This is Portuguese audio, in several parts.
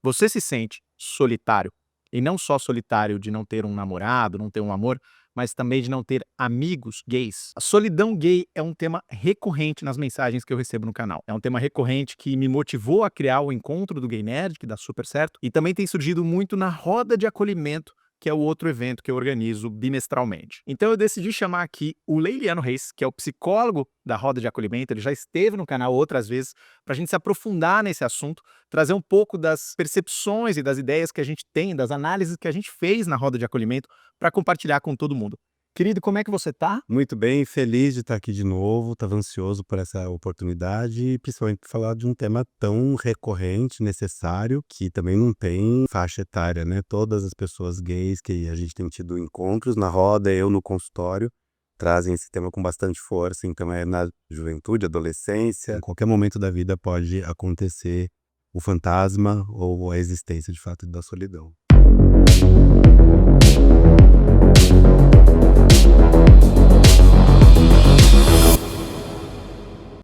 Você se sente solitário, e não só solitário de não ter um namorado, não ter um amor, mas também de não ter amigos gays. A solidão gay é um tema recorrente nas mensagens que eu recebo no canal. É um tema recorrente que me motivou a criar o Encontro do Gay Nerd, que dá super certo, e também tem surgido muito na Roda de Acolhimento, que é o outro evento que eu organizo bimestralmente. Então eu decidi chamar aqui o Leiliano Reis, que é o psicólogo da Roda de Acolhimento. Ele já esteve no canal outras vezes, para a gente se aprofundar nesse assunto, trazer um pouco das percepções e das ideias que a gente tem, das análises que a gente fez na Roda de Acolhimento, para compartilhar com todo mundo. Querido, como é que você tá? Muito bem, feliz de estar aqui de novo, estava ansioso por essa oportunidade e principalmente por falar de um tema tão recorrente, necessário, que também não tem faixa etária, né? Todas as pessoas gays que a gente tem tido encontros na roda, eu no consultório, trazem esse tema com bastante força, então é na juventude, adolescência, em qualquer momento da vida pode acontecer o fantasma ou a existência de fato da solidão.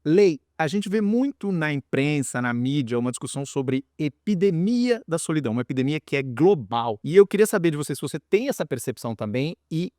Lei, a gente vê muito na imprensa, na mídia, uma discussão sobre epidemia da solidão, uma epidemia que é global. E eu queria saber de você se você tem essa percepção também e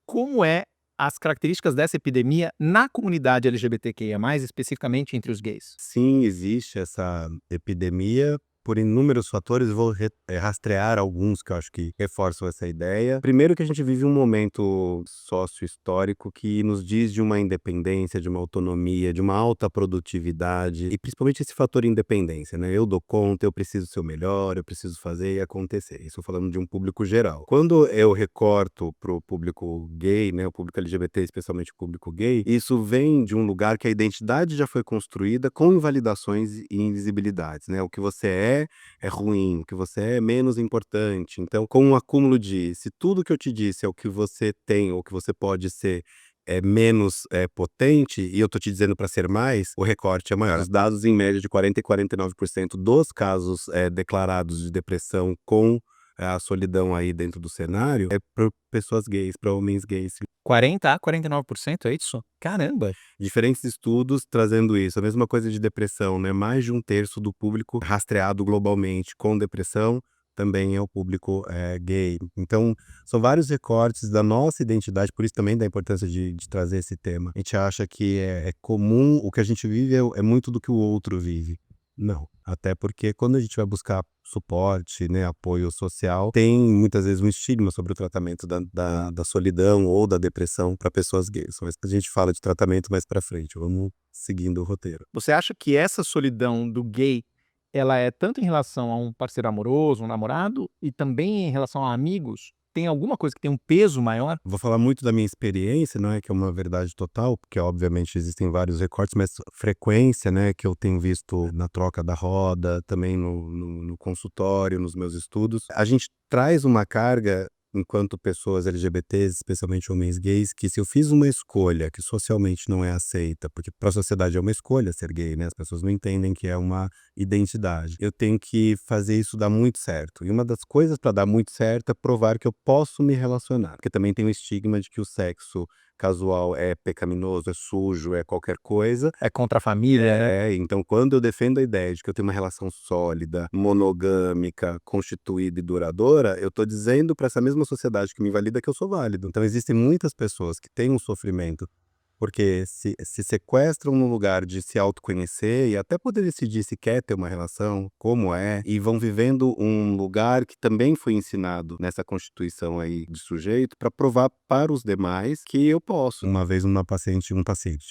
como é as características dessa epidemia na comunidade LGBTQIA+, especificamente entre os gays. Sim, existe essa epidemia por inúmeros fatores, eu vou rastrear alguns que eu acho que reforçam essa ideia. Primeiro que a gente vive um momento sócio-histórico que nos diz de uma independência, de uma autonomia, de uma alta produtividade e principalmente esse fator independência, né? Eu dou conta, eu preciso ser o melhor, eu preciso fazer e acontecer. Isso falando de um público geral. Quando eu recorto para o público gay, né, o público LGBT, especialmente o público gay, isso vem de um lugar que a identidade já foi construída com invalidações e invisibilidades, né? O que você é ruim, o que você é menos importante. Então, com um acúmulo de se tudo que eu te disse é o que você tem ou que você pode ser é menos potente e eu tô te dizendo para ser mais, o recorte é maior. Os dados em média de 40 e 49% dos casos declarados de depressão com a solidão aí dentro do cenário é por pessoas gays, para homens gays. 40 a 49% é isso? Caramba! Diferentes estudos trazendo isso. A mesma coisa de depressão, né? Mais de um terço do público rastreado globalmente com depressão também é o público gay. Então, são vários recortes da nossa identidade, por isso também da importância de trazer esse tema. A gente acha que é comum, o que a gente vive é muito do que o outro vive. Não, até porque quando a gente vai buscar suporte, né, apoio social, tem muitas vezes um estigma sobre o tratamento da solidão ou da depressão para pessoas gays. Mas a gente fala de tratamento mais para frente, vamos seguindo o roteiro. Você acha que essa solidão do gay, ela é tanto em relação a um parceiro amoroso, um namorado, e também em relação a amigos? Tem alguma coisa que tem um peso maior? Vou falar muito da minha experiência, não é que é uma verdade total, porque obviamente existem vários recortes, mas frequência, né, que eu tenho visto na troca da roda, também no consultório, nos meus estudos. A gente traz uma carga enquanto pessoas LGBTs, especialmente homens gays, que se eu fiz uma escolha que socialmente não é aceita, porque para a sociedade é uma escolha ser gay, né? As pessoas não entendem que é uma identidade. Eu tenho que fazer isso dar muito certo. E uma das coisas para dar muito certo é provar que eu posso me relacionar, porque também tem o estigma de que o sexo casual é pecaminoso, é sujo, é qualquer coisa. É contra a família, né? Então quando eu defendo a ideia de que eu tenho uma relação sólida, monogâmica, constituída e duradoura, eu tô dizendo para essa mesma sociedade que me invalida que eu sou válido. Então existem muitas pessoas que têm um sofrimento porque se sequestram num lugar de se autoconhecer e até poder decidir se quer ter uma relação, como é, e vão vivendo um lugar que também foi ensinado nessa constituição aí de sujeito para provar para os demais que eu posso. Uma vez um paciente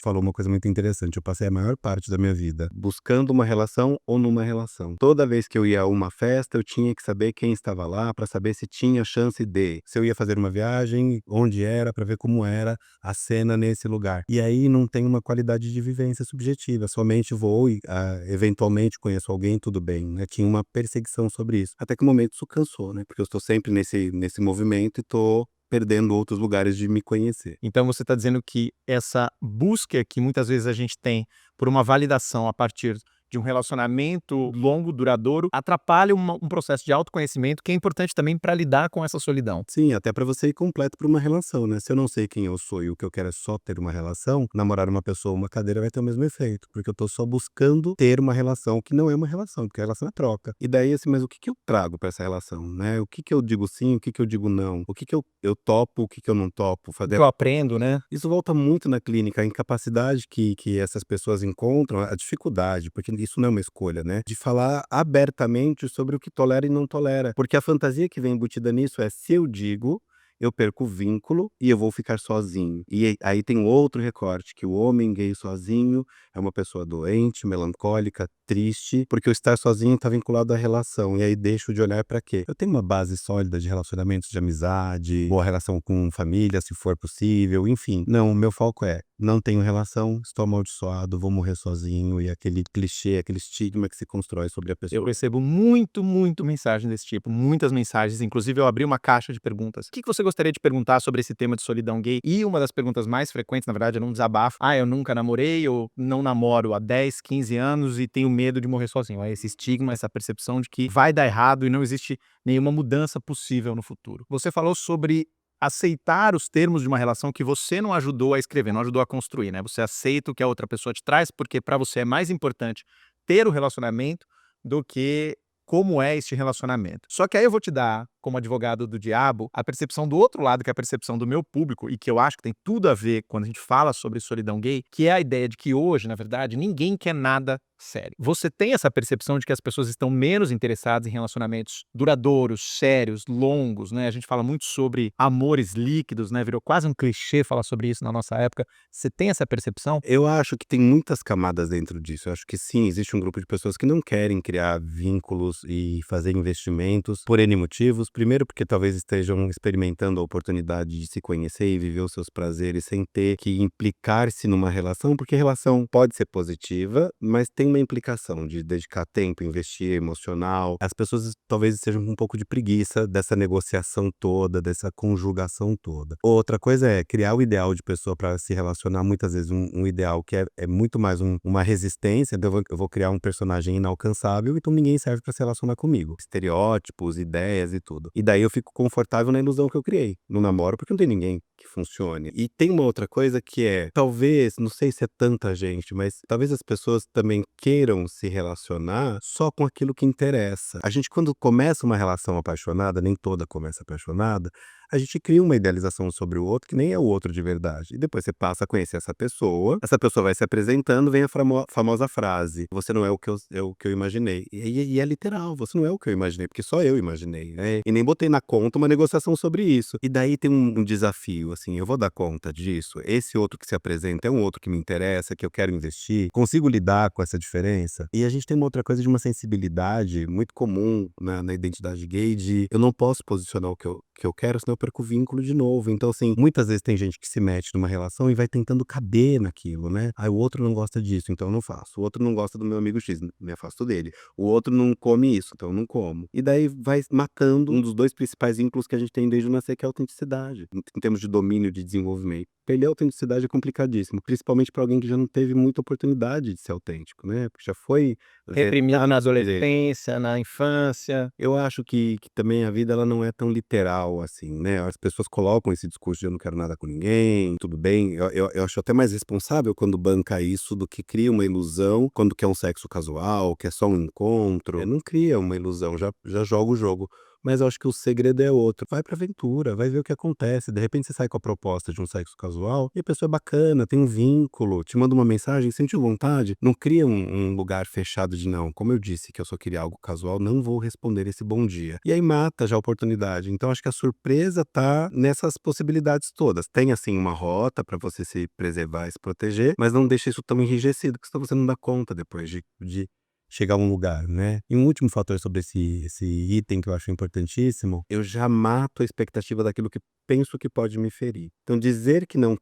falou uma coisa muito interessante, eu passei a maior parte da minha vida buscando uma relação ou numa relação. Toda vez que eu ia a uma festa, eu tinha que saber quem estava lá para saber se tinha chance de. Se eu ia fazer uma viagem, onde era, para ver como era a cena nesse lugar. E aí não tem uma qualidade de vivência subjetiva, somente vou e eventualmente conheço alguém, tudo bem, né? Tinha uma perseguição sobre isso. Até que o momento isso cansou, né? Porque eu estou sempre nesse movimento e estou perdendo outros lugares de me conhecer. Então você está dizendo que essa busca que muitas vezes a gente tem por uma validação a partir de um relacionamento longo, duradouro, atrapalha um processo de autoconhecimento que é importante também para lidar com essa solidão. Sim, até pra você ir completo pra uma relação, né. Se eu não sei quem eu sou e o que eu quero é só ter uma relação, namorar uma pessoa ou uma cadeira vai ter o mesmo efeito, porque eu tô só buscando ter uma relação que não é uma relação, porque a relação é troca. E daí, assim, mas o que que eu trago pra essa relação, né? O que que eu digo sim, o que que eu digo não? O que que eu topo, o que que eu não topo? O que eu aprendo, né? Isso volta muito na clínica, a incapacidade que essas pessoas encontram, a dificuldade, porque isso não é uma escolha, né, de falar abertamente sobre o que tolera e não tolera. Porque a fantasia que vem embutida nisso é: se eu digo, eu perco o vínculo e eu vou ficar sozinho. E aí tem outro recorte, que o homem gay sozinho é uma pessoa doente, melancólica, triste, porque o estar sozinho está vinculado à relação. E aí deixo de olhar para quê? Eu tenho uma base sólida de relacionamentos de amizade, boa relação com família, se for possível, enfim. Não, o meu foco é: não tenho relação, estou amaldiçoado, vou morrer sozinho, e aquele clichê, aquele estigma que se constrói sobre a Eu pessoa. recebo muito mensagem desse tipo, muitas mensagens, inclusive eu abri uma caixa de perguntas. O que você gostaria de perguntar sobre esse tema de solidão gay? E uma das perguntas mais frequentes, na verdade, era um desabafo. Eu nunca namorei ou não namoro há 10, 15 anos e tenho medo de morrer sozinho. Esse estigma, essa percepção de que vai dar errado e não existe nenhuma mudança possível no futuro. Você falou sobre aceitar os termos de uma relação que você não ajudou a escrever, não ajudou a construir, né? Você aceita o que a outra pessoa te traz porque para você é mais importante ter o relacionamento do que como é este relacionamento. Só que aí eu vou te dar, como advogado do diabo, a percepção do outro lado, que é a percepção do meu público, e que eu acho que tem tudo a ver quando a gente fala sobre solidão gay, que é a ideia de que hoje, na verdade, ninguém quer nada sério. Você tem essa percepção de que as pessoas estão menos interessadas em relacionamentos duradouros, sérios, longos, né? A gente fala muito sobre amores líquidos, né? Virou quase um clichê falar sobre isso na nossa época. Você tem essa percepção? Eu acho que tem muitas camadas dentro disso. Eu acho que sim, existe um grupo de pessoas que não querem criar vínculos e fazer investimentos por N motivos. Primeiro, porque talvez estejam experimentando a oportunidade de se conhecer e viver os seus prazeres sem ter que implicar-se numa relação, porque a relação pode ser positiva, mas tem uma implicação de dedicar tempo, investir emocional. As pessoas talvez estejam com um pouco de preguiça dessa negociação toda, dessa conjugação toda. Outra coisa é criar o ideal de pessoa para se relacionar, muitas vezes um ideal que é muito mais uma resistência. Então eu vou criar um personagem inalcançável, então ninguém serve para se relacionar comigo. Estereótipos, ideias e tudo. E daí eu fico confortável na ilusão que eu criei. No namoro, porque não tem ninguém que funcione. E tem uma outra coisa que é, talvez, não sei se é tanta gente, mas talvez as pessoas também queiram se relacionar só com aquilo que interessa. A gente, quando começa uma relação apaixonada, nem toda começa apaixonada, a gente cria uma idealização sobre o outro que nem é o outro de verdade. E depois você passa a conhecer essa pessoa vai se apresentando, vem a famosa frase: você não é o que eu imaginei. E é literal, você não é o que eu imaginei, porque só eu imaginei, né? E nem botei na conta uma negociação sobre isso. E daí tem um desafio, assim: eu vou dar conta disso? Esse outro que se apresenta é um outro que me interessa, que eu quero investir? Consigo lidar com essa diferença? E a gente tem uma outra coisa de uma sensibilidade muito comum na identidade gay, de eu não posso posicionar o que eu quero, senão eu perco o vínculo de novo. Então, assim, muitas vezes tem gente que se mete numa relação e vai tentando caber naquilo, né? O outro não gosta disso, então eu não faço. O outro não gosta do meu amigo X, me afasto dele. O outro não come isso, então eu não como. E daí vai matando um dos dois principais vínculos que a gente tem desde o nascer, que é a autenticidade, em termos de domínio, de desenvolvimento. Perder a autenticidade é complicadíssimo, principalmente para alguém que já não teve muita oportunidade de ser autêntico, né? Porque já foi Reprimido na adolescência, na infância. Eu acho que também a vida ela não é tão literal assim, né. As pessoas colocam esse discurso de "eu não quero nada com ninguém, tudo bem". Eu acho até mais responsável quando banca isso do que cria uma ilusão quando quer um sexo casual, que é só um encontro. Não cria uma ilusão, já joga o jogo. Mas eu acho que o segredo é outro. Vai pra aventura, vai ver o que acontece. De repente você sai com a proposta de um sexo casual e a pessoa é bacana, tem um vínculo, te manda uma mensagem, sentiu vontade. Não cria um lugar fechado de não. Como eu disse que eu só queria algo casual, não vou responder esse bom dia. E aí mata já a oportunidade. Então acho que a surpresa tá nessas possibilidades todas. Tem assim uma rota pra você se preservar e se proteger, mas não deixa isso tão enrijecido, que senão você não dá conta depois de chegar a um lugar, né. E um último fator sobre esse item que eu acho importantíssimo: eu já mato a expectativa daquilo que penso que pode me ferir. Então dizer que não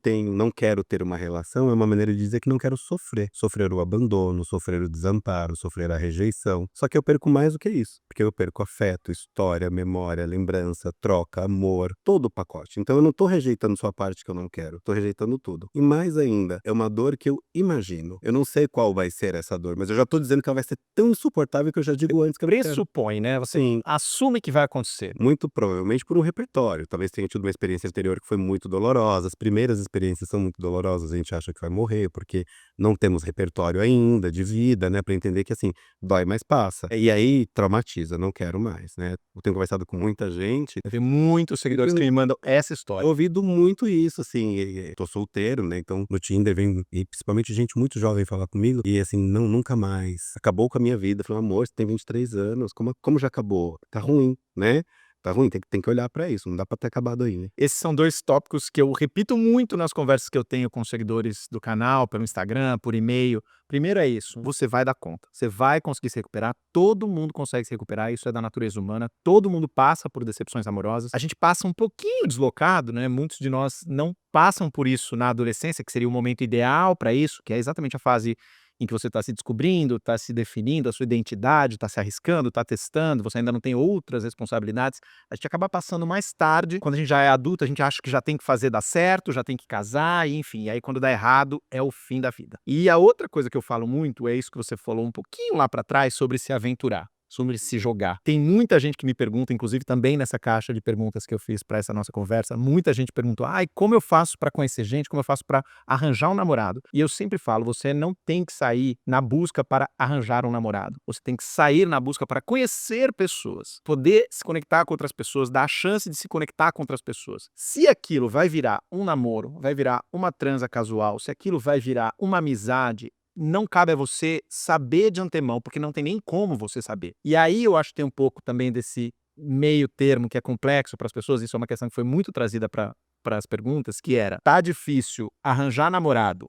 quero ter uma relação é uma maneira de dizer que não quero sofrer. Sofrer o abandono, sofrer o desamparo, sofrer a rejeição. Só que eu perco mais do que isso, porque eu perco afeto, história, memória, lembrança, troca, amor, todo o pacote. Então eu não tô rejeitando só a parte que eu não quero, tô rejeitando tudo. E mais ainda, é uma dor que eu imagino. Eu não sei qual vai ser essa dor, mas eu já tô dizendo que ela vai ser tão insuportável que eu já digo antes que eu não quero. Pressupõe, né? Você Sim. assume que vai acontecer. Muito provavelmente por um repertório. Talvez tenha tido uma experiência anterior que foi muito dolorosa. As primeiras experiências são muito dolorosas, a gente acha que vai morrer, porque não temos repertório ainda de vida, né, pra entender que, assim, dói, mas passa. E aí traumatiza, não quero mais, né. Eu tenho conversado com muita gente, Eu tenho muitos seguidores que me mandam essa história. ouvido muito isso, assim, tô solteiro, né, então no Tinder vem e principalmente gente muito jovem falar comigo e assim: "Não, nunca mais, acabou com a minha vida". Eu falo: "Amor, você tem 23 anos, como já acabou? Tá ruim, né, tá ruim, tem que olhar pra isso, não dá pra ter acabado aí, né". Esses são 2 tópicos que eu repito muito nas conversas que eu tenho com seguidores do canal, pelo Instagram, por e-mail. Primeiro é isso, você vai dar conta, você vai conseguir se recuperar, todo mundo consegue se recuperar, isso é da natureza humana, todo mundo passa por decepções amorosas. A gente passa um pouquinho deslocado, né, muitos de nós não passam por isso na adolescência, que seria o momento ideal para isso, que é exatamente a fase em que você está se descobrindo, está se definindo a sua identidade, está se arriscando, está testando, você ainda não tem outras responsabilidades. A gente acaba passando mais tarde, quando a gente já é adulto, a gente acha que já tem que fazer dar certo, já tem que casar, e enfim, aí quando dá errado é o fim da vida. E a outra coisa que eu falo muito é isso que você falou um pouquinho lá para trás sobre se aventurar, sobre se jogar. Tem muita gente que me pergunta, inclusive também nessa caixa de perguntas que eu fiz para essa nossa conversa, muita gente perguntou: "Ai, como eu faço para conhecer gente? Como eu faço para arranjar um namorado?". E eu sempre falo, você não tem que sair na busca para arranjar um namorado. Você tem que sair na busca para conhecer pessoas, poder se conectar com outras pessoas, dar a chance de se conectar com outras pessoas. Se aquilo vai virar um namoro, vai virar uma transa casual, se aquilo vai virar uma amizade, não cabe a você saber de antemão, porque não tem nem como você saber. E aí eu acho que tem um pouco também desse meio termo que é complexo para as pessoas, isso é uma questão que foi muito trazida para as perguntas, que era: tá difícil arranjar namorado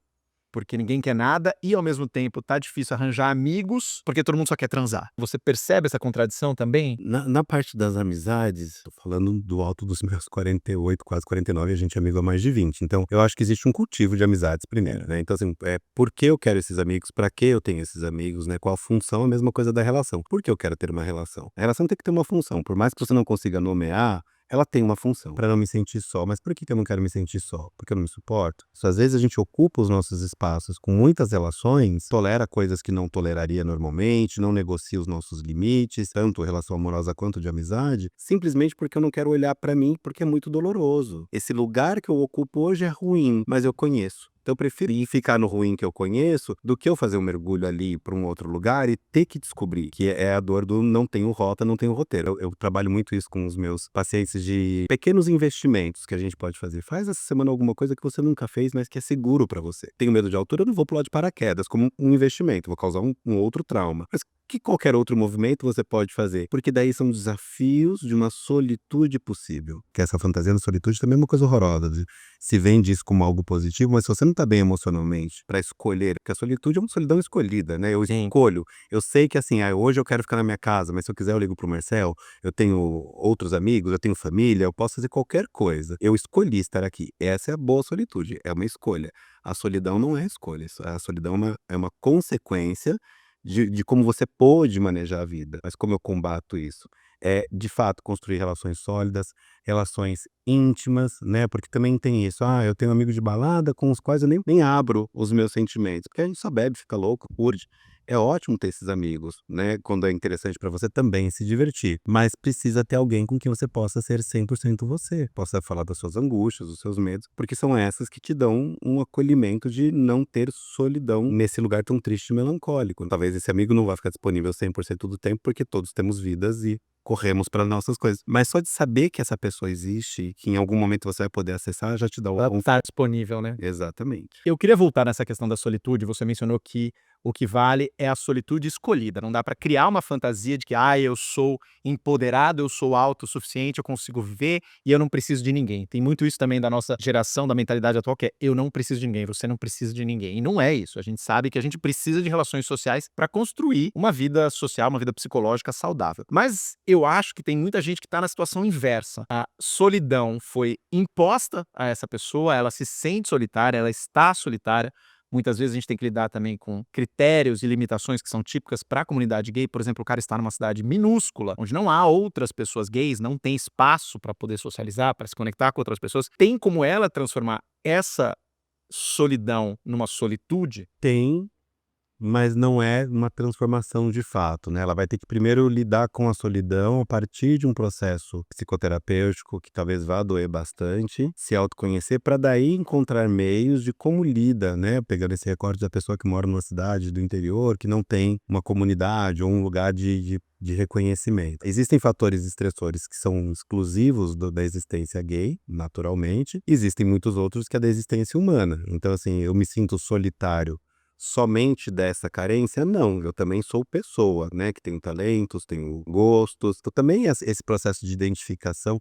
porque ninguém quer nada e, ao mesmo tempo, tá difícil arranjar amigos porque todo mundo só quer transar. Você percebe essa contradição também? Na parte das amizades, tô falando do alto dos meus 48, quase 49, a gente é amigo há mais de 20. Então, eu acho que existe um cultivo de amizades primeiro, né. Então, assim, por que eu quero esses amigos, pra que eu tenho esses amigos, né, qual a função, a mesma coisa da relação. Por que eu quero ter uma relação? A relação tem que ter uma função, por mais que você não consiga nomear, ela tem uma função, pra não me sentir só. Mas por que eu não quero me sentir só? Porque eu não me suporto? Às vezes a gente ocupa os nossos espaços com muitas relações, tolera coisas que não toleraria normalmente, não negocia os nossos limites, tanto relação amorosa quanto de amizade, simplesmente porque eu não quero olhar pra mim, porque é muito doloroso. Esse lugar que eu ocupo hoje é ruim, mas eu conheço. Então eu prefiro ir ficar no ruim que eu conheço, do que eu fazer um mergulho ali para um outro lugar e ter que descobrir, que é a dor do não tenho rota, não tenho roteiro. Eu trabalho muito isso com os meus pacientes de pequenos investimentos que a gente pode fazer. Faz essa semana alguma coisa que você nunca fez, mas que é seguro para você. Tenho medo de altura, eu não vou pular de paraquedas como um investimento, vou causar um outro trauma. Mas que qualquer outro movimento você pode fazer, porque daí são desafios de uma solitude possível. Que essa fantasia da solitude também é uma coisa horrorosa. Se vende isso como algo positivo, mas se você não tá bem emocionalmente para escolher, porque a solitude é uma solidão escolhida, né? Eu Sim. escolho. Eu sei que assim, hoje eu quero ficar na minha casa, mas se eu quiser eu ligo pro Marcel, eu tenho outros amigos, eu tenho família, eu posso fazer qualquer coisa. Eu escolhi estar aqui. Essa é a boa solitude, é uma escolha. A solidão não é escolha, a solidão é uma consequência de como você pôde manejar a vida. Mas como eu combato isso? É, de fato, construir relações sólidas, relações íntimas, né? Porque também tem isso. Eu tenho amigos de balada com os quais eu nem abro os meus sentimentos, porque a gente só bebe, fica louco, curte. É ótimo ter esses amigos, né? Quando é interessante pra você também se divertir. Mas precisa ter alguém com quem você possa ser 100% você. Possa falar das suas angústias, dos seus medos, porque são essas que te dão um acolhimento de não ter solidão nesse lugar tão triste e melancólico. Talvez esse amigo não vá ficar disponível 100% do tempo, porque todos temos vidas e corremos para nossas coisas. Mas só de saber que essa pessoa existe e que em algum momento você vai poder acessar, já te dá Ela um. tá disponível, né? Exatamente. Eu queria voltar nessa questão da solitude, você mencionou que O que vale é a solitude escolhida. Não dá para criar uma fantasia de que eu sou empoderado, eu sou autossuficiente, eu consigo viver e eu não preciso de ninguém. Tem muito isso também da nossa geração, da mentalidade atual, que é eu não preciso de ninguém, você não precisa de ninguém. E não é isso. A gente sabe que a gente precisa de relações sociais para construir uma vida social, uma vida psicológica saudável. Mas eu acho que tem muita gente que está na situação inversa. A solidão foi imposta a essa pessoa, ela se sente solitária, ela está solitária. Muitas vezes a gente tem que lidar também com critérios e limitações que são típicas para a comunidade gay. Por exemplo, o cara está numa cidade minúscula, onde não há outras pessoas gays, não tem espaço para poder socializar, para se conectar com outras pessoas. Tem como ela transformar essa solidão numa solitude? Tem, mas não é uma transformação de fato, né, ela vai ter que primeiro lidar com a solidão a partir de um processo psicoterapêutico que talvez vá doer bastante, se autoconhecer para daí encontrar meios de como lida, né, pegando esse recorte da pessoa que mora numa cidade do interior, que não tem uma comunidade ou um lugar de reconhecimento. Existem fatores estressores que são exclusivos da existência gay, naturalmente, existem muitos outros que é da existência humana. Então, assim, eu me sinto solitário somente dessa carência? Não, eu também sou pessoa, né, que tenho talentos, tenho gostos. Então, também esse processo de identificação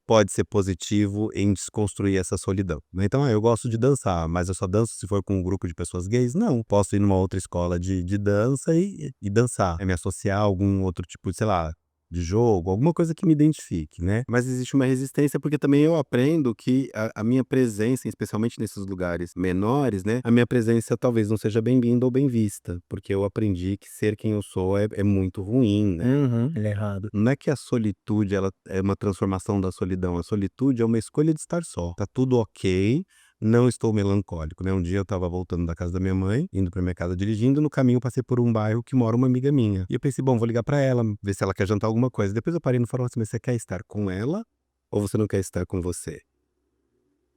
pode ser positivo em desconstruir essa solidão, né? Então, eu gosto de dançar, mas eu só danço se for com um grupo de pessoas gays? Não. Posso ir numa outra escola de dança e dançar, me associar a algum outro tipo de, sei lá, de jogo, alguma coisa que me identifique, né. Mas existe uma resistência, porque também eu aprendo que a minha presença, especialmente nesses lugares menores, né, a minha presença talvez não seja bem-vinda ou bem vista, porque eu aprendi que ser quem eu sou é muito ruim, né. Uhum, ele é errado. Não é que a solitude ela é uma transformação da solidão, a solitude é uma escolha de estar só. Tá tudo ok, não estou melancólico, né. Um dia eu estava voltando da casa da minha mãe, indo pra minha casa dirigindo, no caminho eu passei por um bairro que mora uma amiga minha. E eu pensei: "Bom, vou ligar pra ela, ver se ela quer jantar alguma coisa". Depois eu parei no farol assim: "Mas você quer estar com ela ou você não quer estar com você?".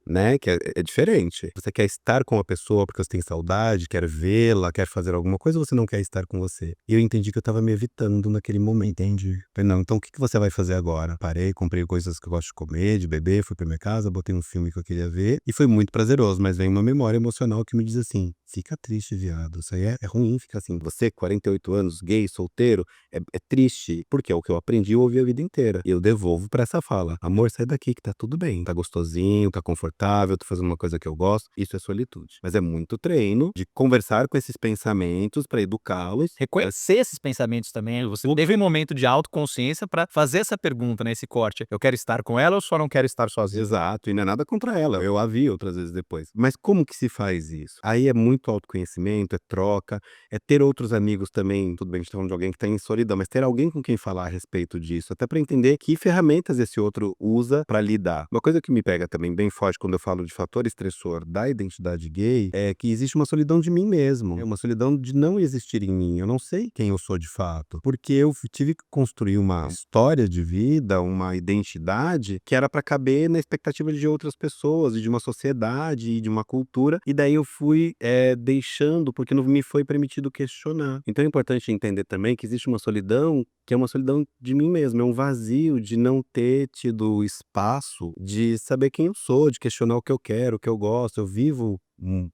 Né, que é diferente. Você quer estar com a pessoa porque você tem saudade, quer vê-la, quer fazer alguma coisa ou você não quer estar com você? E eu entendi que eu estava me evitando naquele momento. Entendi. Falei: "Não, então o que você vai fazer agora?". Parei, comprei coisas que eu gosto de comer, de beber, fui pra minha casa, botei um filme que eu queria ver e foi muito prazeroso, mas vem uma memória emocional que me diz assim: "Fica triste, viado, isso aí é ruim ficar assim. Você, 48 anos, gay, solteiro, é triste", porque é o que eu aprendi a ouvir a vida inteira. E eu devolvo pra essa fala: "Amor, sai daqui que tá tudo bem, tá gostosinho, tá confortável, tô fazendo uma coisa que eu gosto". Isso é solitude. Mas é muito treino de conversar com esses pensamentos pra educá-los. Reconhecer esses pensamentos também. Você teve um momento de autoconsciência para fazer essa pergunta, né, esse corte. Eu quero estar com ela ou só não quero estar sozinho? Exato, e não é nada contra ela, eu a vi outras vezes depois. Mas como que se faz isso? Aí é muito autoconhecimento, é troca, é ter outros amigos também. Tudo bem, a gente tá falando de alguém que tá em solidão, mas ter alguém com quem falar a respeito disso, até pra entender que ferramentas esse outro usa pra lidar. Uma coisa que me pega também bem forte quando eu falo de fator estressor da identidade gay, é que existe uma solidão de mim mesmo, é uma solidão de não existir em mim, eu não sei quem eu sou de fato, porque eu tive que construir uma história de vida, uma identidade que era pra caber na expectativa de outras pessoas, e de uma sociedade, e de uma cultura, e daí eu fui, deixando, porque não me foi permitido questionar. Então é importante entender também que existe uma solidão, que é uma solidão de mim mesmo, é um vazio de não ter tido espaço de saber quem eu sou, de questionar o que eu quero, o que eu gosto. Eu vivo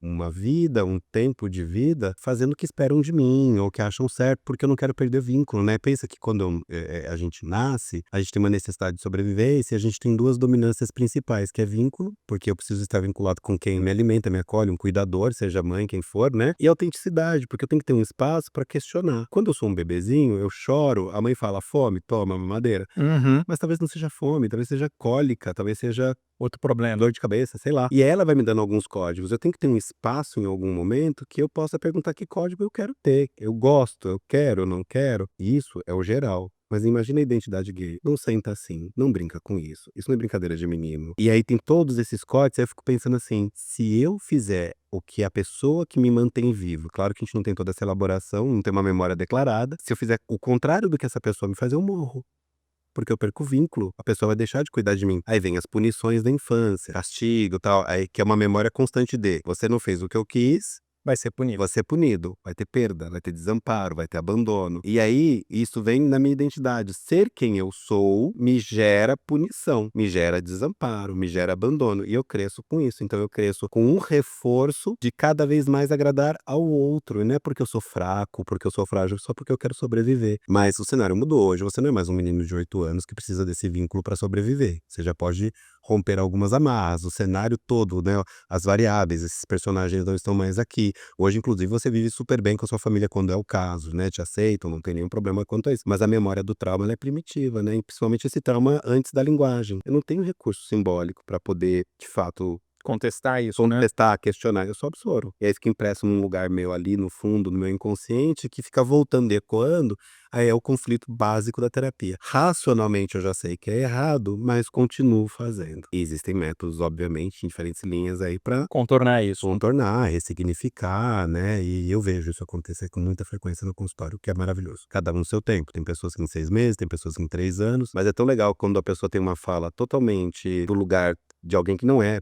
uma vida, um tempo de vida, fazendo o que esperam de mim, ou que acham certo, porque eu não quero perder vínculo, né. Pensa que quando a gente nasce, a gente tem uma necessidade de sobrevivência, e a gente tem 2 dominâncias principais, que é vínculo, porque eu preciso estar vinculado com quem me alimenta, me acolhe, um cuidador, seja mãe, quem for, né, e autenticidade, porque eu tenho que ter um espaço para questionar. Quando eu sou um bebezinho, eu choro, a mãe fala: "Fome? Toma mamadeira". Uhum. Mas talvez não seja fome, talvez seja cólica, talvez seja Outro problema. dor de cabeça, sei lá. E ela vai me dando alguns códigos. Eu tenho que ter um espaço em algum momento que eu possa perguntar que código eu quero ter. Eu gosto, eu quero, eu não quero. E isso é o geral. Mas imagina a identidade gay. Não senta assim, não brinca com isso. Isso não é brincadeira de menino. E aí tem todos esses cortes, aí eu fico pensando assim: se eu fizer o que a pessoa que me mantém vivo, claro que a gente não tem toda essa elaboração, não tem uma memória declarada, se eu fizer o contrário do que essa pessoa me faz, eu morro. Porque eu perco o vínculo, a pessoa vai deixar de cuidar de mim. Aí vem as punições da infância, castigo, tal, aí que é uma memória constante de: "Você não fez o que eu quis, Vai ser punido. Vai ser punido, vai ter perda, vai ter desamparo, vai ter abandono. E aí, isso vem na minha identidade. Ser quem eu sou me gera punição, me gera desamparo, me gera abandono. E eu cresço com isso. Então eu cresço com um reforço de cada vez mais agradar ao outro. E não é porque eu sou fraco, porque eu sou frágil, só porque eu quero sobreviver. Mas o cenário mudou. Hoje você não é mais um menino de 8 anos que precisa desse vínculo para sobreviver. Você já pode romper algumas amarras, o cenário todo, né? As variáveis, esses personagens não estão mais aqui. Hoje, inclusive, você vive super bem com a sua família quando é o caso, né? Te aceitam, não tem nenhum problema quanto a isso. Mas a memória do trauma, ela é primitiva, né? E principalmente esse trauma antes da linguagem. Eu não tenho recurso simbólico para poder, de fato, Contestar isso, né? contestar, questionar, eu só absorvo. E é isso que impresso num lugar meu ali no fundo, no meu inconsciente, que fica voltando e ecoando, aí é o conflito básico da terapia. Racionalmente eu já sei que é errado, mas continuo fazendo. E existem métodos, obviamente, em diferentes linhas aí para Contornar isso. contornar, ressignificar, né? E eu vejo isso acontecer com muita frequência no consultório, o que é maravilhoso. Cada um no seu tempo. Tem pessoas que em 6 meses, tem pessoas que em 3 anos, mas é tão legal quando a pessoa tem uma fala totalmente do lugar de alguém que não é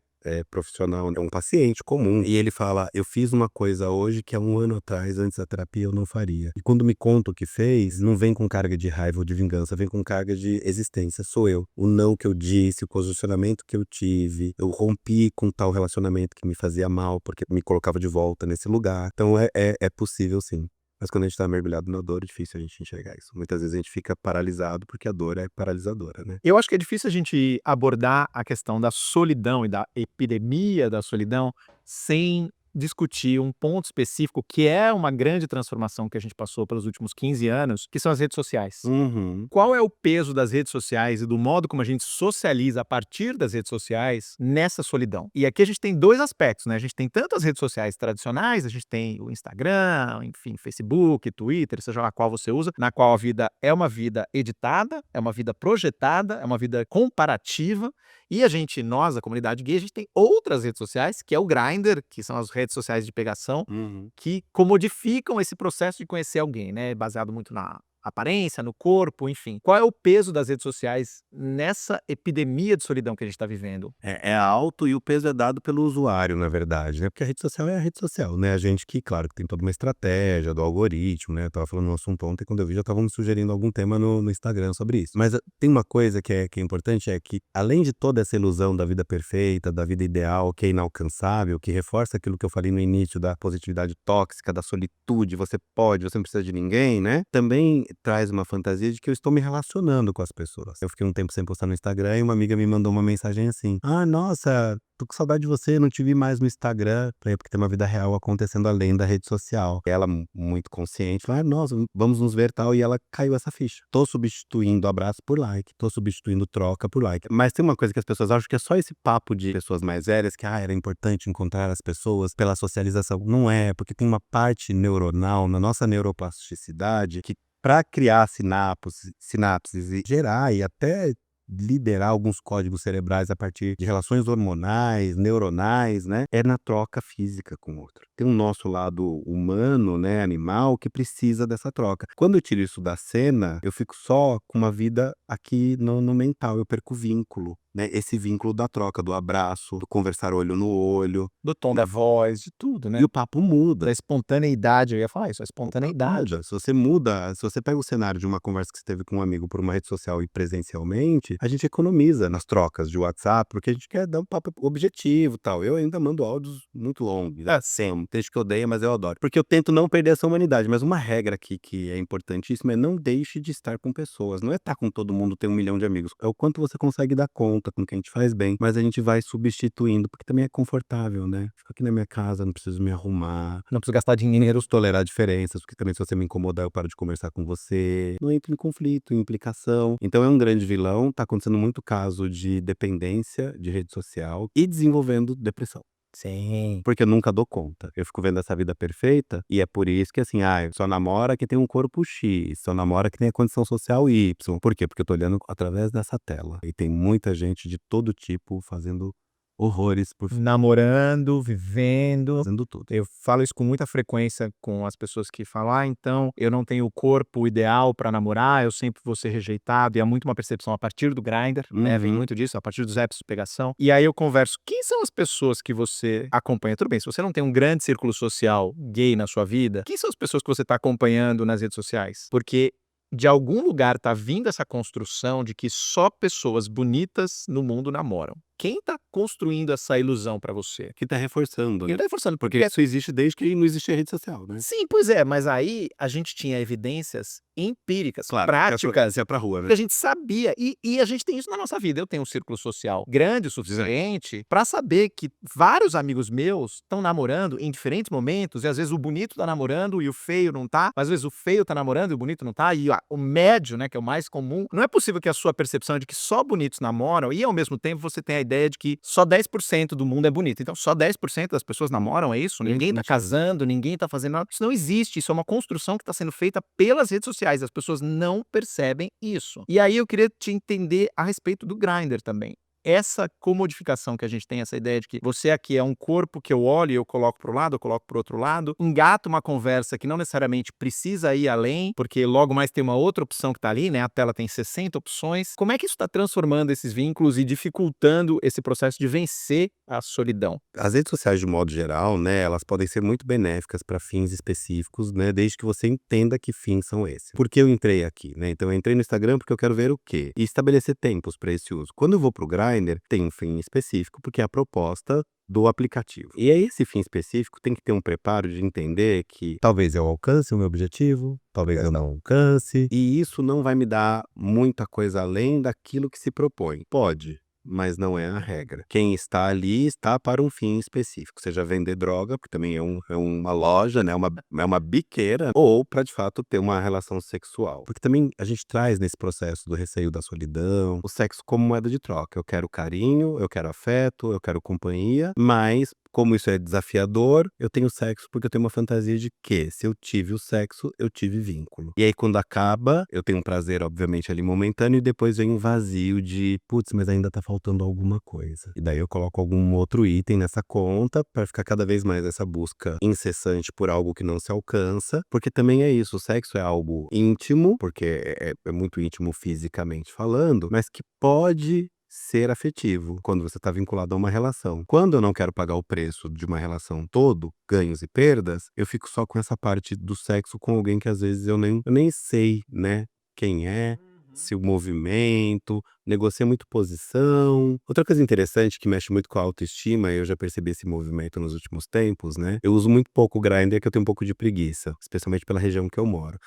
profissional, é um paciente comum. E ele fala: eu fiz uma coisa hoje que há 1 ano atrás, antes da terapia, eu não faria. E quando me conta o que fez, não vem com carga de raiva ou de vingança, vem com carga de existência. Sou eu. O não que eu disse, o posicionamento que eu tive, eu rompi com tal relacionamento que me fazia mal, porque me colocava de volta nesse lugar. Então é possível sim. Mas quando a gente tá mergulhado na dor, é difícil a gente enxergar isso. Muitas vezes a gente fica paralisado, porque a dor é paralisadora, né? Eu acho que é difícil a gente abordar a questão da solidão e da epidemia da solidão sem discutir um ponto específico que é uma grande transformação que a gente passou pelos últimos 15 anos, que são as redes sociais. Uhum. Qual é o peso das redes sociais e do modo como a gente socializa a partir das redes sociais nessa solidão? E aqui a gente tem 2 aspectos, né, a gente tem tanto as redes sociais tradicionais, a gente tem o Instagram, enfim, Facebook, Twitter, seja lá qual você usa, na qual a vida é uma vida editada, é uma vida projetada, é uma vida comparativa, e nós, a comunidade gay, a gente tem outras redes sociais, que é o Grindr, que são as redes sociais de pegação, Uhum. que comodificam esse processo de conhecer alguém, né, baseado muito na aparência, no corpo, enfim. Qual é o peso das redes sociais nessa epidemia de solidão que a gente está vivendo? É alto e o peso é dado pelo usuário, na verdade, né? Porque a rede social é a rede social, né? A gente que, claro, que tem toda uma estratégia do algoritmo, né? Eu tava falando no assunto ontem, quando eu vi, já estavam me sugerindo algum tema no Instagram sobre isso. Mas tem uma coisa que é importante, é que além de toda essa ilusão da vida perfeita, da vida ideal, que é inalcançável, que reforça aquilo que eu falei no início da positividade tóxica, da solitude, você pode, você não precisa de ninguém, né? Também traz uma fantasia de que eu estou me relacionando com as pessoas. Eu fiquei um tempo sem postar no Instagram e uma amiga me mandou uma mensagem assim: ah, nossa, tô com saudade de você, não te vi mais no Instagram. Falei: porque tem uma vida real acontecendo além da rede social. Ela, muito consciente, falou: ah, nossa, vamos nos ver tal. E ela caiu essa ficha. Tô substituindo abraço por like, tô substituindo troca por like. Mas tem uma coisa que as pessoas acham que é só esse papo de pessoas mais velhas, que era importante encontrar as pessoas pela socialização. Não é, porque tem uma parte neuronal na nossa neuroplasticidade que para criar sinapses e gerar e até liberar alguns códigos cerebrais a partir de relações hormonais, neuronais, né, é na troca física com o outro. Tem um nosso lado humano, né, animal, que precisa dessa troca. Quando eu tiro isso da cena, eu fico só com uma vida aqui no mental, eu perco o vínculo, né, esse vínculo da troca, do abraço, do conversar olho no olho. Do tom da voz, de tudo, né? E o papo muda. Da espontaneidade, eu ia falar isso, a espontaneidade. Se você muda, se você pega o cenário de uma conversa que você teve com um amigo por uma rede social e presencialmente, a gente economiza nas trocas de WhatsApp, porque a gente quer dar um papo objetivo e tal. Eu ainda mando áudios muito longos, sempre. Tem gente que odeia, mas eu adoro. Porque eu tento não perder essa humanidade. Mas uma regra aqui que é importantíssima é não deixe de estar com pessoas. Não é estar com todo mundo, ter 1 milhão de amigos. É o quanto você consegue dar conta com quem te faz bem. Mas a gente vai substituindo, porque também é confortável, né? Fico aqui na minha casa, não preciso me arrumar. Não preciso gastar dinheiro. Tolerar diferenças, porque também se você me incomodar, eu paro de conversar com você. Não entro em conflito, em implicação. Então é um grande vilão. Tá acontecendo muito caso de dependência de rede social e desenvolvendo depressão. Sim. Porque eu nunca dou conta. Eu fico vendo essa vida perfeita e é por isso que assim, só namora quem tem um corpo X, só namora quem tem a condição social Y. Por quê? Porque eu tô olhando através dessa tela. E tem muita gente de todo tipo fazendo horrores por namorando, vivendo. fazendo tudo. Eu falo isso com muita frequência com as pessoas que falam: "Ah, então eu não tenho o corpo ideal para namorar, eu sempre vou ser rejeitado", e é muito uma percepção a partir do Grindr, né, vem Uhum. muito disso, a partir dos apps de pegação. E aí eu converso: quem são as pessoas que você acompanha? Tudo bem, se você não tem um grande círculo social gay na sua vida, quem são as pessoas que você está acompanhando nas redes sociais? Porque de algum lugar tá vindo essa construção de que só pessoas bonitas no mundo namoram. Quem tá construindo essa ilusão pra você? Que tá reforçando, Quem né? tá reforçando, Porque porque isso existe desde que não existia rede social, né? sim, pois é, mas aí a gente tinha evidências empíricas, Claro, práticas, você ia pra rua, né? que a gente sabia, e a gente tem isso na nossa vida. Eu tenho um círculo social grande o suficiente pra saber que vários amigos meus estão namorando em diferentes momentos, e às vezes o bonito tá namorando e o feio não tá, mas às vezes o feio tá namorando e o bonito não tá, e o médio, né, que é o mais comum. Não é possível que a sua percepção é de que só bonitos namoram e ao mesmo tempo você tem a ideia de que só 10% do mundo é bonito. Então só 10% das pessoas namoram, é isso? Ninguém tá casando, ninguém tá fazendo nada. Isso não existe, isso é uma construção que tá sendo feita pelas redes sociais, as pessoas não percebem isso. E aí eu queria te entender a respeito do Grindr também. Essa comodificação que a gente tem, essa ideia de que você aqui é um corpo que eu olho e eu coloco para o lado, eu coloco para o outro lado, engata uma conversa que não necessariamente precisa ir além, porque logo mais tem uma outra opção que está ali, né? A tela tem 60 opções. Como é que isso está transformando esses vínculos e dificultando esse processo de vencer a solidão? As redes sociais, de modo geral, né, elas podem ser muito benéficas para fins específicos, né, desde que você entenda que fins são esses. Por que eu entrei aqui, né? Então eu entrei no Instagram porque eu quero ver o quê? E estabelecer tempos para esse uso. Quando eu vou pro Grindr, tem um fim específico, porque é a proposta do aplicativo. E aí esse fim específico tem que ter um preparo de entender que talvez eu alcance o meu objetivo, talvez eu não alcance, e isso não vai me dar muita coisa além daquilo que se propõe. Pode, mas não é a regra. Quem está ali está para um fim específico, seja vender droga, porque também é uma loja, né, é uma biqueira, ou para de fato ter uma relação sexual. Porque também a gente traz nesse processo do receio da solidão, o sexo como moeda de troca. Eu quero carinho, eu quero afeto, eu quero companhia, mas como isso é desafiador, eu tenho sexo porque eu tenho uma fantasia de que, se eu tive o sexo, eu tive vínculo. E aí, quando acaba, eu tenho um prazer, obviamente, ali momentâneo, e depois vem um vazio de, putz, mas ainda tá faltando alguma coisa. E daí eu coloco algum outro item nessa conta para ficar cada vez mais essa busca incessante por algo que não se alcança, porque também é isso, o sexo é algo íntimo, porque é muito íntimo fisicamente falando, mas que pode ser afetivo, quando você está vinculado a uma relação. Quando eu não quero pagar o preço de uma relação todo, ganhos e perdas, eu fico só com essa parte do sexo com alguém que às vezes eu nem sei, né, quem é, se o movimento, negocia muito posição. Outra coisa interessante que mexe muito com a autoestima, eu já percebi esse movimento nos últimos tempos, né, eu uso muito pouco o Grindr, que eu tenho um pouco de preguiça, especialmente pela região que eu moro.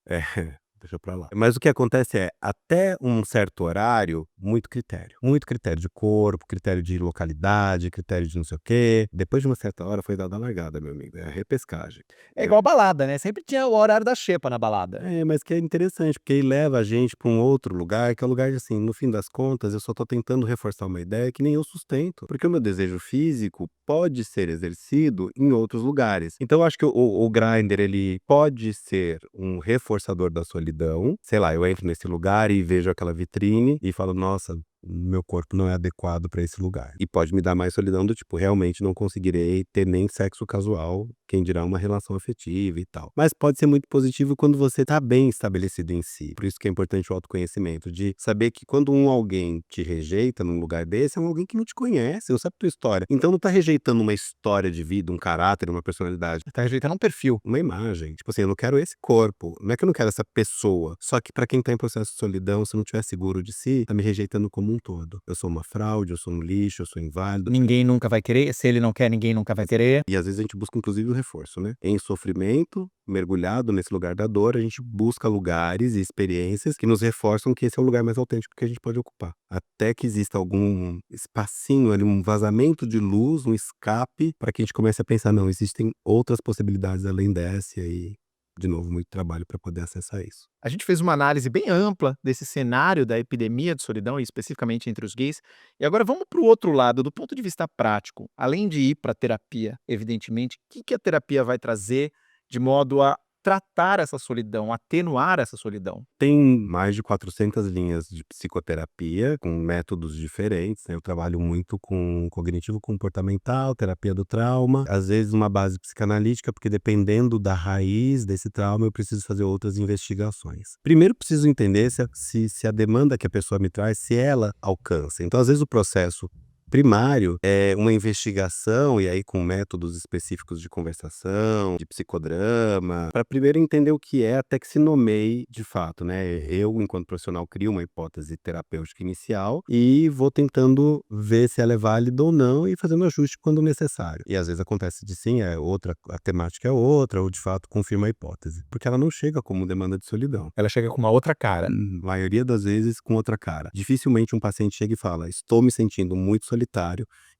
É, deixa pra lá. Mas o que acontece é, até um certo horário, muito critério. Muito critério de corpo, critério de localidade, critério de não sei o quê. Depois de uma certa hora foi dada a largada, meu amigo, é a repescagem. É igual balada, né? Sempre tinha o horário da xepa na balada. É, mas que é interessante, porque ele leva a gente pra um outro lugar, que é o lugar de assim, no fim das contas, eu só tô tentando reforçar uma ideia que nem eu sustento. Porque o meu desejo físico pode ser exercido em outros lugares. Então eu acho que o Grindr, ele pode ser um reforçador da solidão. Sei lá, eu entro nesse lugar e vejo aquela vitrine e falo, nossa, meu corpo não é adequado para esse lugar. E pode me dar mais solidão do tipo, realmente não conseguirei ter nem sexo casual, quem dirá uma relação afetiva e tal. Mas pode ser muito positivo quando você tá bem estabelecido em si. Por isso que é importante o autoconhecimento, de saber que quando alguém te rejeita num lugar desse, é alguém que não te conhece, não sabe tua história. Então não tá rejeitando uma história de vida, um caráter, uma personalidade. Tá rejeitando um perfil. Uma imagem. Tipo assim, eu não quero esse corpo. Não é que eu não quero essa pessoa. Só que pra quem tá em processo de solidão, se não tiver seguro de si, tá me rejeitando como um todo. Eu sou uma fraude, eu sou um lixo, eu sou inválido. Ninguém nunca vai querer. Se ele não quer, ninguém nunca vai querer. E às vezes a gente busca inclusive o reforço, né? Em sofrimento, mergulhado nesse lugar da dor, a gente busca lugares e experiências que nos reforçam que esse é o lugar mais autêntico que a gente pode ocupar. Até que exista algum espacinho ali, um vazamento de luz, um escape, para que a gente comece a pensar, não, existem outras possibilidades além dessa, e aí, de novo, muito trabalho para poder acessar isso. A gente fez uma análise bem ampla desse cenário da epidemia de solidão, e especificamente entre os gays. E agora vamos para o outro lado, do ponto de vista prático. Além de ir para terapia, evidentemente, o que a terapia vai trazer de modo a tratar essa solidão, atenuar essa solidão? Tem mais de 400 linhas de psicoterapia, com métodos diferentes, né, eu trabalho muito com cognitivo comportamental, terapia do trauma, às vezes uma base psicanalítica, porque dependendo da raiz desse trauma, eu preciso fazer outras investigações. Primeiro preciso entender se a demanda que a pessoa me traz, se ela alcança. Então, às vezes o processo primário é uma investigação, e aí com métodos específicos de conversação, de psicodrama, para primeiro entender o que é, até que se nomeie de fato, né? Eu, enquanto profissional, crio uma hipótese terapêutica inicial e vou tentando ver se ela é válida ou não e fazendo ajuste quando necessário. E às vezes acontece de sim, a temática é outra, ou de fato confirma a hipótese. Porque ela não chega como demanda de solidão. Ela chega com uma outra cara. Maioria das vezes com outra cara. Dificilmente um paciente chega e fala: estou me sentindo muito solitário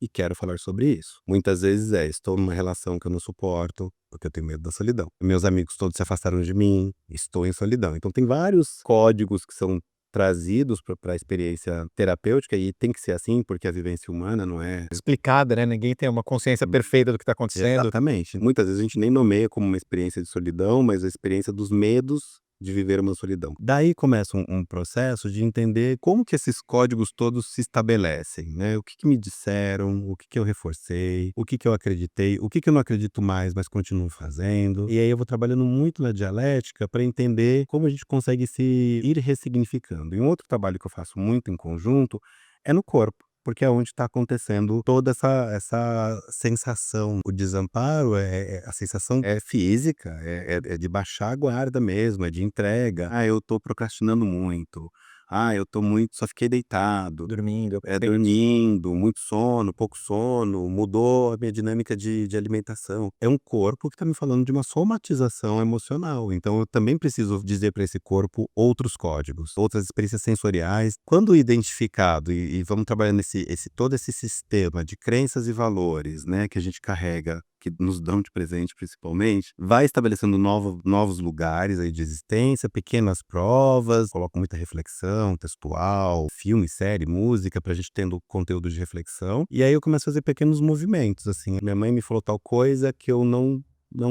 e quero falar sobre isso. Muitas vezes estou numa relação que eu não suporto, porque eu tenho medo da solidão. Meus amigos todos se afastaram de mim, estou em solidão. Então tem vários códigos que são trazidos para a experiência terapêutica, e tem que ser assim, porque a vivência humana não é Explicada, né? Ninguém tem uma consciência perfeita do que está acontecendo. exatamente. Muitas vezes a gente nem nomeia como uma experiência de solidão, mas a experiência dos medos de viver uma solidão. Daí começa um processo de entender como que esses códigos todos se estabelecem, né? O que me disseram, o que eu reforcei, o que eu acreditei, o que eu não acredito mais, mas continuo fazendo. E aí eu vou trabalhando muito na dialética para entender como a gente consegue se ir ressignificando. E um outro trabalho que eu faço muito em conjunto é no corpo. Porque é onde está acontecendo toda essa sensação. O desamparo, a sensação é física, é de baixar a guarda mesmo, é de entrega. "Ah, eu tô procrastinando muito. Ah, eu tô muito só fiquei deitado". Dormindo. Dormindo, muito sono, pouco sono, mudou a minha dinâmica de alimentação. É um corpo que está me falando de uma somatização emocional, então eu também preciso dizer para esse corpo outros códigos, outras experiências sensoriais. Quando identificado e vamos trabalhando todo esse sistema de crenças e valores, né, que a gente carrega, que nos dão de presente principalmente, vai estabelecendo novos lugares aí de existência, pequenas provas, coloco muita reflexão textual, filme, série, música, pra gente tendo conteúdo de reflexão. E aí eu começo a fazer pequenos movimentos, assim. Minha mãe me falou tal coisa que eu não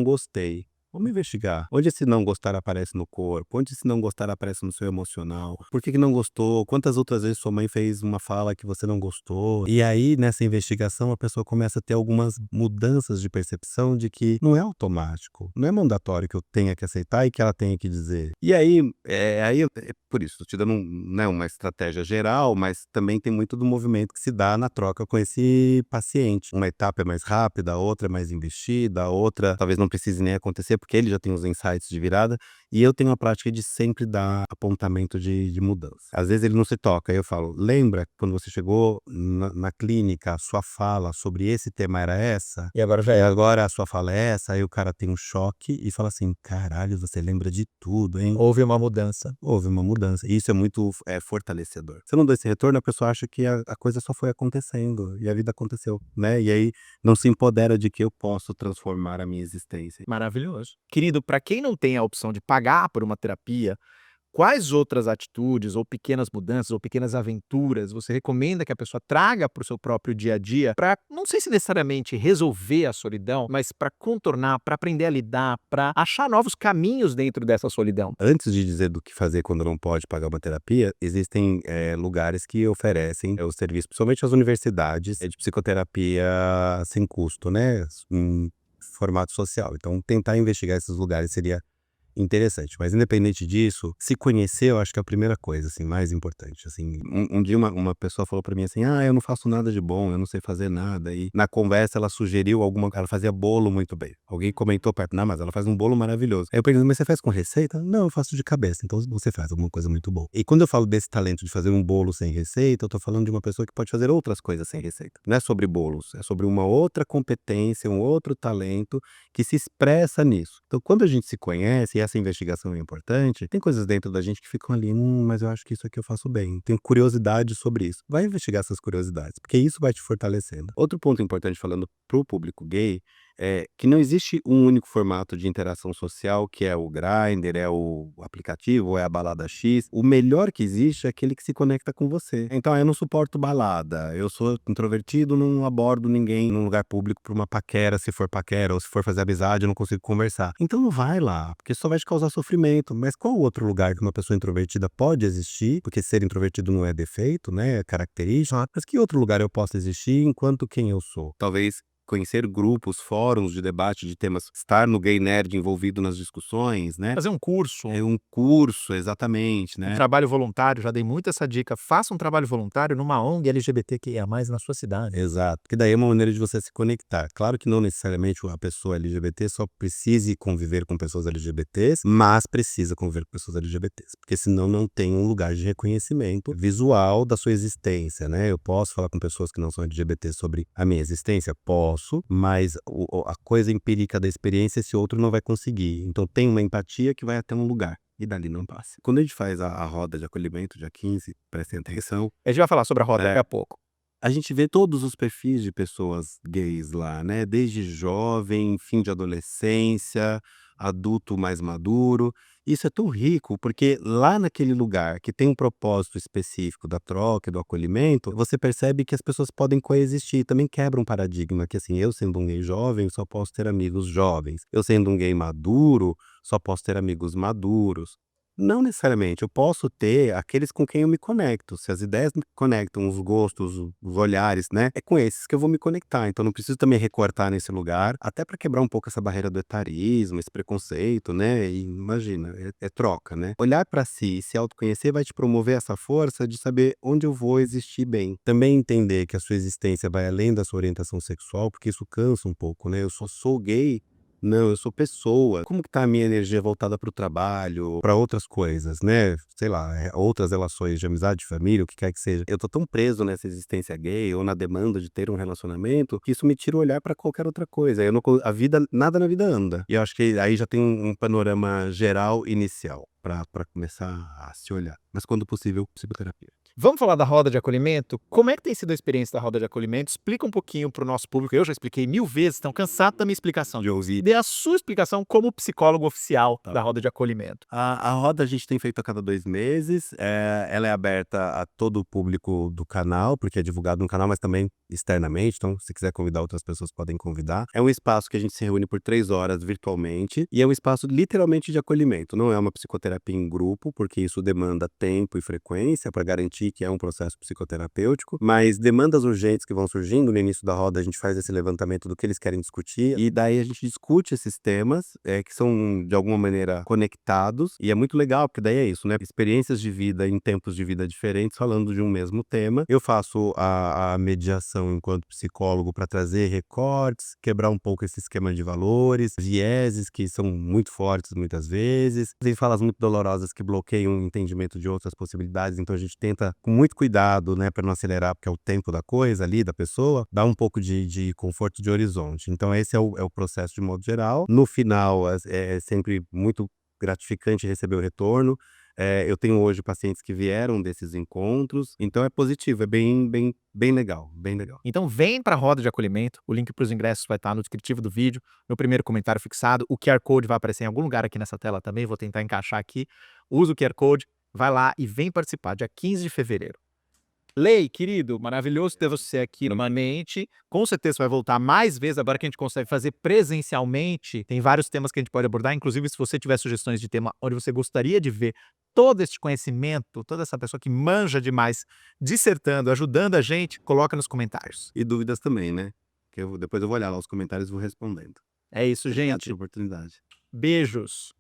gostei. Vamos investigar. Onde esse não gostar aparece no corpo? Onde esse não gostar aparece no seu emocional? Por que não gostou? Quantas outras vezes sua mãe fez uma fala que você não gostou? E aí, nessa investigação, a pessoa começa a ter algumas mudanças de percepção de que não é automático, não é mandatório que eu tenha que aceitar e que ela tenha que dizer. E aí, por isso, tô te dando né, uma estratégia geral, mas também tem muito do movimento que se dá na troca com esse paciente. Uma etapa é mais rápida, a outra é mais investida, a outra talvez não precise nem acontecer, porque ele já tem os insights de virada, e eu tenho a prática de sempre dar apontamento de mudança. Às vezes ele não se toca, aí eu falo: lembra quando você chegou na clínica, a sua fala sobre esse tema era essa? E agora já E é. agora a sua fala é essa? Aí o cara tem um choque e fala assim: caralho, você lembra de tudo, hein? Houve uma mudança. Houve uma mudança. E isso é muito fortalecedor. Se eu não dou esse retorno, a pessoa acha que a coisa só foi acontecendo e a vida aconteceu, né? E aí não se empodera de que eu posso transformar a minha existência. Maravilhoso. Querido, para quem não tem a opção de pagar por uma terapia, quais outras atitudes ou pequenas mudanças ou pequenas aventuras você recomenda que a pessoa traga para o seu próprio dia a dia para, não sei se necessariamente resolver a solidão, mas para contornar, para aprender a lidar, para achar novos caminhos dentro dessa solidão? Antes de dizer do que fazer quando não pode pagar uma terapia, existem lugares que oferecem o serviço, principalmente as universidades, de psicoterapia sem custo, né? Em formato social. Então, tentar investigar esses lugares seria interessante, mas independente disso, se conhecer eu acho que é a primeira coisa, assim, mais importante, assim. Um dia uma pessoa falou pra mim assim: "Ah, eu não faço nada de bom, eu não sei fazer nada", e na conversa ela sugeriu ela fazia bolo muito bem. Alguém comentou perto: "Não, mas ela faz um bolo maravilhoso". Aí eu perguntei: "Mas você faz com receita?". "Não, eu faço de cabeça", então você faz alguma coisa muito boa. E quando eu falo desse talento de fazer um bolo sem receita, eu tô falando de uma pessoa que pode fazer outras coisas sem receita. Não é sobre bolos, é sobre uma outra competência, um outro talento que se expressa nisso. Então, quando a gente se conhece, e essa investigação é importante, tem coisas dentro da gente que ficam ali: mas eu acho que isso aqui eu faço bem. Tenho curiosidade sobre isso". Vai investigar essas curiosidades, porque isso vai te fortalecendo. Outro ponto importante falando pro público gay que não existe um único formato de interação social, que é o Grindr, é o aplicativo, ou é a balada X. O melhor que existe é aquele que se conecta com você. Então, eu não suporto balada, eu sou introvertido, não abordo ninguém num lugar público por uma paquera, se for paquera, ou se for fazer amizade, eu não consigo conversar. Então não vai lá, porque só vai te causar sofrimento. Mas qual outro lugar que uma pessoa introvertida pode existir? Porque ser introvertido não é defeito, né? É característica. Mas que outro lugar eu posso existir enquanto quem eu sou? Talvez conhecer grupos, fóruns de debate de temas, estar no Gay Nerd envolvido nas discussões, né? Fazer um curso, É um curso, exatamente, um né? trabalho voluntário, já dei muito essa dica. Faça um trabalho voluntário numa ONG LGBTQIA+, na sua cidade. Exato, que daí é uma maneira de você se conectar. Claro que não necessariamente a pessoa LGBT só precise conviver com pessoas LGBTs, mas precisa conviver com pessoas LGBTs, porque senão não tem um lugar de reconhecimento visual da sua existência, né? Eu posso falar com pessoas que não são LGBT sobre a minha existência? Posso, mas a coisa empírica da experiência esse outro não vai conseguir. Então tem uma empatia que vai até um lugar. E dali não passa. Quando a gente faz a roda de acolhimento, dia 15, prestem atenção, A gente vai falar sobre a roda daqui a pouco. a gente vê todos os perfis de pessoas gays lá, né? Desde jovem, fim de adolescência, adulto mais maduro. Isso é tão rico, porque lá naquele lugar que tem um propósito específico da troca e do acolhimento, você percebe que as pessoas podem coexistir. Também quebra um paradigma que, assim, eu sendo um gay jovem, só posso ter amigos jovens. Eu sendo um gay maduro, só posso ter amigos maduros. Não necessariamente, eu posso ter aqueles com quem eu me conecto, se as ideias me conectam, os gostos, os olhares, né, é com esses que eu vou me conectar, então não preciso também recortar nesse lugar, até para quebrar um pouco essa barreira do etarismo, esse preconceito, né, e imagina, é troca, né. Olhar para si e se autoconhecer vai te promover essa força de saber onde eu vou existir bem. Também entender que a sua existência vai além da sua orientação sexual, porque isso cansa um pouco, né, eu só sou gay. Não, eu sou pessoa. Como que tá a minha energia voltada para o trabalho, para outras coisas, né? Sei lá, outras relações de amizade, de família, o que quer que seja. Eu tô tão preso nessa existência gay ou na demanda de ter um relacionamento que isso me tira o olhar para qualquer outra coisa. Eu não, a vida, nada na vida anda. E eu acho que aí já tem um panorama geral inicial para começar a se olhar. Mas quando possível, psicoterapia. Vamos falar da roda de acolhimento? Como é que tem sido a experiência da roda de acolhimento? Explica um pouquinho para o nosso público. Eu já expliquei 1000 vezes, estão cansados da minha explicação. De ouvir. Dê a sua explicação como psicólogo oficial Tá. da roda de acolhimento. A roda a gente tem feito a cada 2 meses, ela é aberta a todo o público do canal, porque é divulgado no canal, mas também externamente, então se quiser convidar outras pessoas podem convidar. É um espaço que a gente se reúne por 3 horas virtualmente, e é um espaço literalmente de acolhimento, não é uma psicoterapia em grupo, porque isso demanda tempo e frequência para garantir que é um processo psicoterapêutico, mas demandas urgentes que vão surgindo no início da roda, a gente faz esse levantamento do que eles querem discutir, e daí a gente discute esses temas, que são de alguma maneira conectados, e é muito legal, porque daí é isso, né? Experiências de vida em tempos de vida diferentes, falando de um mesmo tema. Eu faço a mediação enquanto psicólogo para trazer recortes, quebrar um pouco esse esquema de valores, vieses que são muito fortes muitas vezes, tem falas muito dolorosas que bloqueiam o entendimento de outras possibilidades, então a gente tenta, com muito cuidado, né, para não acelerar, porque é o tempo da coisa ali, da pessoa, dar um pouco de conforto de horizonte. Então esse é o processo de modo geral. No final, é sempre muito gratificante receber o retorno. Eu tenho hoje pacientes que vieram desses encontros, então é positivo, é bem legal, bem legal. Então vem para a roda de acolhimento, o link para os ingressos vai estar no descritivo do vídeo, no primeiro comentário fixado, o QR Code vai aparecer em algum lugar aqui nessa tela também, vou tentar encaixar aqui. Usa o QR Code, vai lá e vem participar, dia 15 de fevereiro. Lei, querido, maravilhoso ter você aqui novamente. Com certeza você vai voltar mais vezes, agora que a gente consegue fazer presencialmente. Tem vários temas que a gente pode abordar, inclusive se você tiver sugestões de tema onde você gostaria de ver todo esse conhecimento, toda essa pessoa que manja demais, dissertando, ajudando a gente, coloca nos comentários. E dúvidas também, né? Que depois eu vou olhar lá os comentários e vou respondendo. É isso, Obrigado gente. pela oportunidade. Beijos.